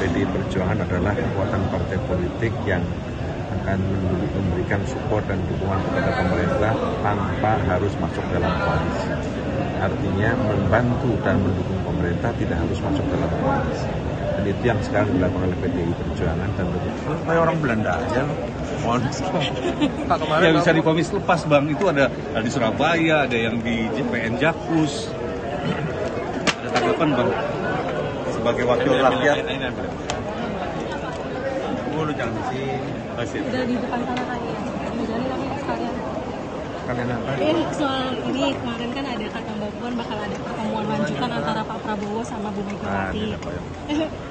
PDI Perjuangan adalah kekuatan partai politik yang akan memberikan support dan dukungan kepada pemerintah tanpa harus masuk dalam koalisi. Artinya membantu dan mendukung pemerintah tidak harus masuk dalam koalisi. Dan itu yang sekarang dilakukan oleh PDI Perjuangan dan kayak orang Belanda aja. Yang bisa divonis lepas Bang, itu ada di Surabaya, ada yang di PN Jakus. Ada tanggapan Bang sebagai wakil rakyat? Udah jangan di sini. Udah di depan sana kali ya. Jadi kami sekalian. kalian apa? Soal ini kemarin kan ada kata Mbak Puan bakal ada pertemuan lanjutan antara Pak Prabowo sama Bu Megawati.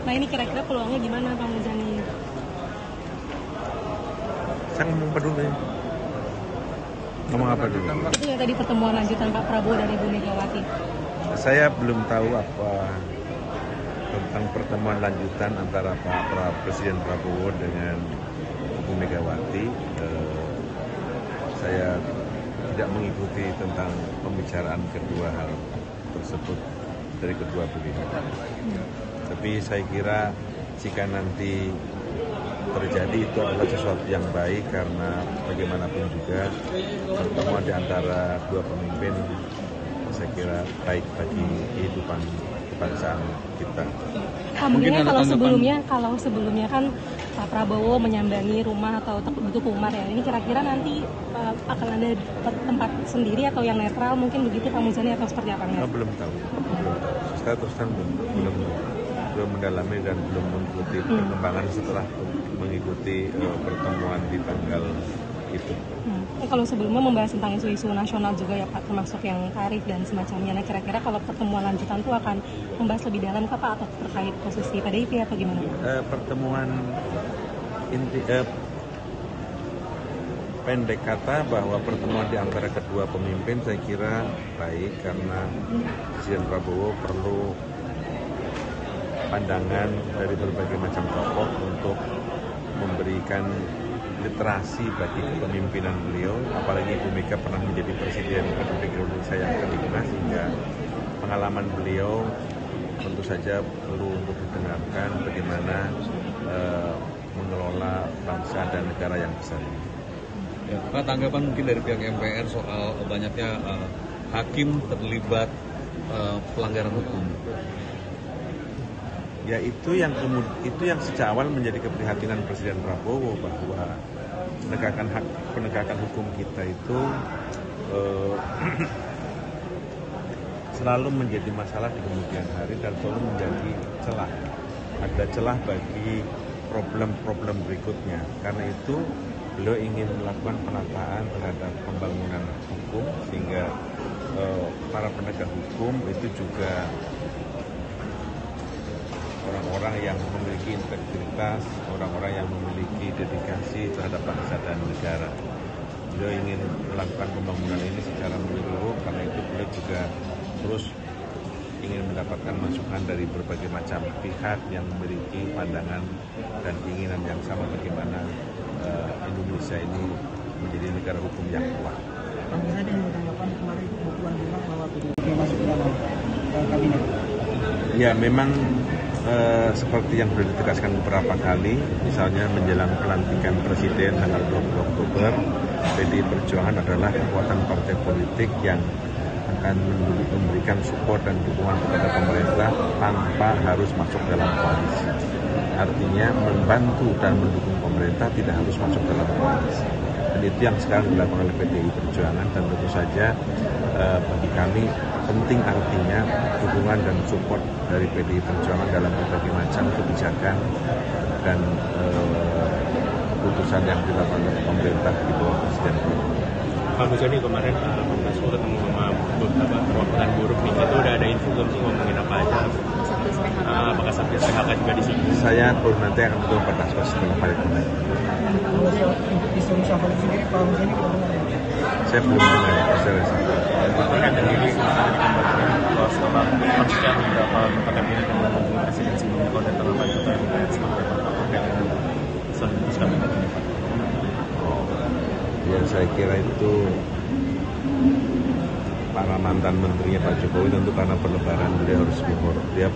Nah ini kira-kira peluangnya gimana Pak Muzani? Saya ngomong apa dulu ya? Ngomong apa dulu? Itu yang tadi pertemuan lanjutan Pak Prabowo dan Ibu Megawati. Saya belum tahu apa tentang pertemuan lanjutan antara Presiden Prabowo dengan Ibu Megawati. Saya tidak mengikuti tentang pembicaraan kedua hal tersebut dari kedua beliau. Tapi saya kira jika nanti terjadi itu adalah sesuatu yang baik karena bagaimanapun juga pertemuan di antara dua pemimpin saya kira baik bagi kehidupan kebangsaan kita. Mungkin kalau sebelumnya kan Pak Prabowo menyambangi rumah atau Teguh Umar ya. Ini kira-kira nanti akan ada tempat sendiri atau yang netral mungkin begitu Pak Muzani atau seperti apa? Belum tahu. Saya terus terang belum mendalami dan belum mengikuti perkembangan setelah mengikuti pertemuan di tanggal itu. Kalau sebelumnya membahas tentang isu-isu nasional juga ya Pak, termasuk yang tarif dan semacamnya. Nah kira-kira kalau pertemuan lanjutan itu akan membahas lebih dalam Pak atau terkait posisi PDIP atau gimana? Pertemuan pendek kata bahwa pertemuan di antara kedua pemimpin saya kira baik karena Presiden Prabowo perlu pandangan dari berbagai macam tokoh untuk memberikan literasi bagi kepemimpinan beliau, apalagi Ibu Mega pernah menjadi Presiden Republik Indonesia yang kelima, sehingga pengalaman beliau tentu saja perlu untuk didengarkan bagaimana mengelola bangsa dan negara yang besar ini. Ya, Pak, tanggapan mungkin dari pihak MPR soal banyaknya hakim terlibat pelanggaran hukum. Ya itu yang sejak awal menjadi keprihatinan Presiden Prabowo bahwa penegakan hukum kita itu selalu menjadi masalah di kemudian hari dan selalu menjadi celah. Ada celah bagi problem-problem berikutnya. Karena itu beliau ingin melakukan penataan terhadap pembangunan hukum sehingga para penegak hukum itu juga orang-orang yang memiliki integritas, orang-orang yang memiliki dedikasi terhadap bangsa dan negara. Beliau ingin melakukan pembangunan ini secara menyeluruh, karena itu beliau juga terus ingin mendapatkan masukan dari berbagai macam pihak yang memiliki pandangan dan keinginan yang sama bagaimana Indonesia ini menjadi negara hukum yang kuat. Pak Muzani tanggapan kemarin Bu Puan bilang bahwa PDIP masuk dalam kabinet. Ya memang seperti yang sudah ditegaskan beberapa kali, misalnya menjelang pelantikan Presiden tanggal 20 Oktober, PDI Perjuangan adalah kekuatan partai politik yang akan memberikan support dan dukungan kepada pemerintah tanpa harus masuk dalam koalisi. Artinya membantu dan mendukung pemerintah tidak harus masuk dalam koalisi. Dan itu yang sekarang dilakukan oleh PDI Perjuangan dan tentu saja bagi kami penting artinya dukungan dan support dari PDI Perjuangan dalam berbagai macam kebijakan dan keputusan yang dilakukan oleh pemerintah di bawah Presiden. Pak Muzani kemarin Bang ketemu sama beberapa perwakilan buruh nih, itu udah ada info belum sih ngomongin apa aja? Apakah Satgas PHK juga di sini? Saya belum nanti akan bertemu pada setelah balik kembali. Untuk isu reshuffle sendiri Pak Muzani belum dengar ya? Saya belum dengar isu reshuffle. Terkait dengan ini, kalau setelah persiapan beberapa tempat kabinet yang menghubungi presiden sebelumnya, kalau ada terlalu banyak yang seperti apa terkait dengan selanjutnya kabinet ini Pak? Ya saya kira itu para mantan menterinya Pak Jokowi tentu karena berlebaran beliau harus dia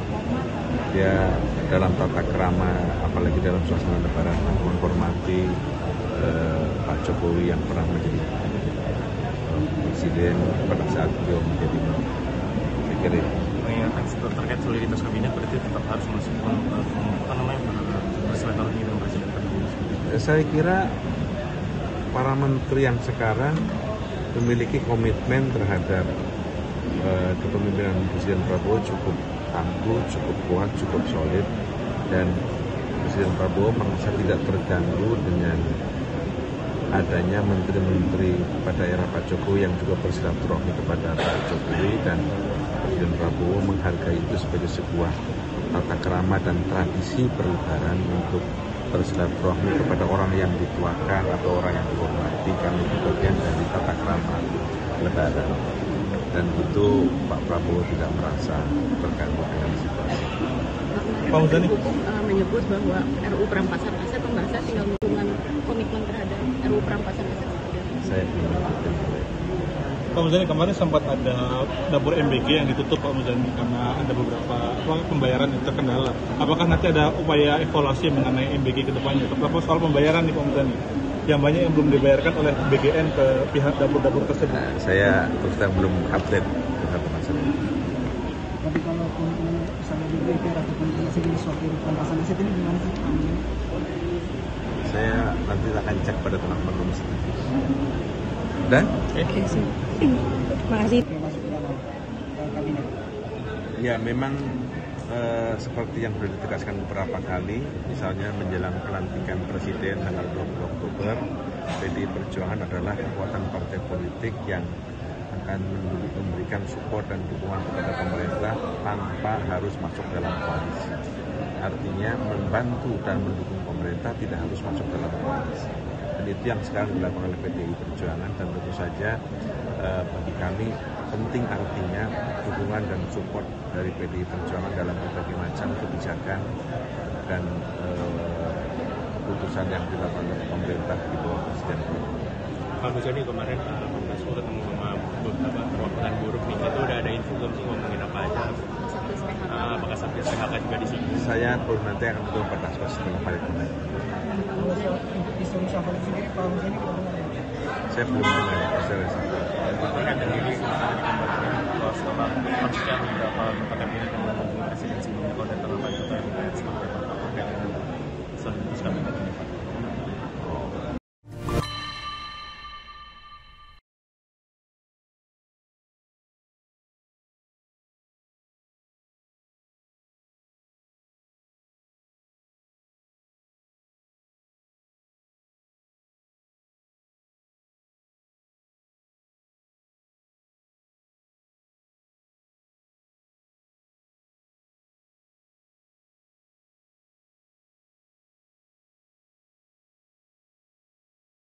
dia dalam tata krama, apalagi dalam suasana lebaran, menghormati Pak Jokowi yang pernah menjadi presiden pada saat beliau menjadi menteri. Saya kira terkait soliditas kabinet berarti tetap harus masuk bersilaturahmi dengan presiden terpilih. Saya kira para menteri yang sekarang memiliki komitmen terhadap kepemimpinan Presiden Prabowo cukup tangguh, cukup kuat, cukup solid, dan Presiden Prabowo merasa tidak terganggu dengan adanya menteri-menteri pada era Pak Jokowi yang juga bersilaturahmi kepada Pak Jokowi, dan Presiden Prabowo menghargai itu sebagai sebuah tata krama dan tradisi berlebaran untuk bersilaturahmi kepada orang yang dituakan atau orang yang dihormati, karena itu bagian dari tata krama lebaran. Dan itu Pak Prabowo tidak merasa terganggu dengan situasi. Pak Muzani menyebut bahwa RUU perampasan aset pembahasan tinggal dukungan komitmen terhadap RUU perampasan aset. Saya belum mengikuti. Pak Muzani, kemarin sempat ada dapur MBG yang ditutup Pak Muzani karena ada beberapa pembayaran yang terkendala. Apakah nanti ada upaya evaluasi mengenai MBG ke depannya? Terutama soal pembayaran nih Pak Muzani, yang banyak yang belum dibayarkan oleh BGN ke pihak dapur-dapur tersebut. Nah, saya terus terang belum update terhadap masalah ini. Tapi kalau misalnya di DPR ataupun di sini soal perampasan aset ini gimana sih? Saya nanti akan cek pada teman-teman Komisi 7. Dan? Oke, terima kasih. Masuk ke dalam kabinet. Ya, memang seperti yang sudah ditegaskan beberapa kali, misalnya menjelang pelantikan Presiden tanggal 20 Oktober, PDI Perjuangan adalah kekuatan partai politik yang akan memberikan support dan dukungan kepada pemerintah tanpa harus masuk dalam koalisi. Artinya membantu dan mendukung pemerintah tidak harus masuk dalam koalisi. Dan itu yang sekarang dilakukan oleh PDI Perjuangan, dan tentu saja bagi kami penting artinya dukungan dan support dari PDI Perjuangan dalam berbagai macam kebijakan dan keputusan yang dilakukan oleh pemerintah di bawah Presiden. Pak Muzani, kemarin Kominfo ketemu sama beberapa perwakilan buruh nih, itu udah ada info belum sih ngomongin apa aja? Apakah Satgas PHK juga di sini? Saya belum, nanti akan bertemu pada setelah paripurna. Untuk isu reshuffle sendiri, Pak Muzani belum dengar ya? Saya belum dengar isu reshuffle. Terkait dengan ini, tadi kabarnya kalau setelah persiapan beberapa tempat kabinet yang menghubungi presidensi koordinator Pak Jokowi seperti